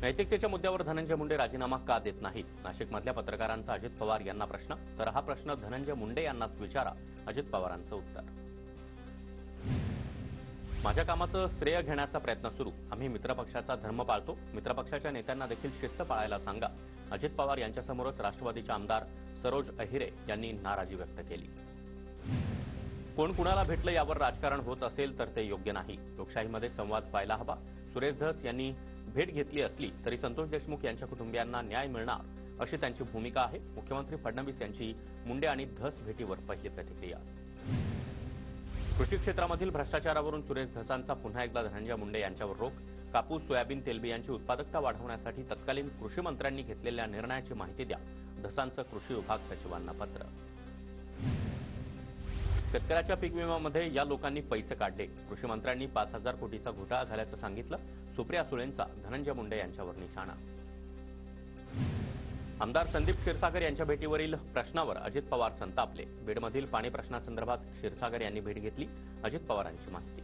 नैतिकतेच्या मुद्द्यावर धनंजय मुंडे राजीनामा का देत नाहीत? नाशिकमधल्या पत्रकारांचा अजित पवार यांना प्रश्न, तर हा प्रश्न धनंजय मुंडे यांनाच विचारा. अजित पवारांचं उत्तर. माझ्या कामाचं श्रेय घेण्याचा प्रयत्न सुरू. आम्ही मित्रपक्षाचा धर्म पाळतो. मित्रपक्षाच्या नेत्यांना देखील शिस्त पाळायला सांगा. अजित पवार यांच्यासमोरच राष्ट्रवादीच्या आमदार सरोज अहिरे यांनी नाराजी व्यक्त केली. कोण कुणाला भेटलं यावर राजकारण होत असेल तर ते योग्य नाही. लोकशाहीमध्ये संवाद व्हायला हवा. सुरेश धस यांनी भेट घेतली असली तरी संतोष देशमुख यांच्या कुटुंबियांना न्याय मिळणार अशी त्यांची भूमिका आहे. मुख्यमंत्री फडणवीस यांची मुंडे आणि धस भेटीवर पहिली प्रतिक्रिया. कृषी क्षेत्रामधील भ्रष्टाचारावरून सुरेश धसांचा पुन्हा एकदा धनंजय मुंडे यांच्यावर रोख. कापूस, सोयाबीन, तेलबियांची उत्पादकता वाढवण्यासाठी तत्कालीन कृषी मंत्र्यांनी घेतलेल्या निर्णयाची माहिती द्या. धसांचं कृषी विभाग सचिवांना पत्र. शेतकऱ्याच्या पीक विम्यामध्ये या लोकांनी पैसे काढले. कृषी मंत्र्यांनी 5,000 कोटीचा घोटाळा झाल्याचं सांगितलं. सुप्रिया सुळेंचा धनंजय मुंडे यांच्यावर निशाणा. आमदार संदीप क्षीरसागर यांच्या भेटीवरील प्रश्नावर अजित पवार संतापले. बीडमधील पाणी प्रश्नासंदर्भात क्षीरसागर यांनी भेट घेतली. अजित पवारांची माहिती.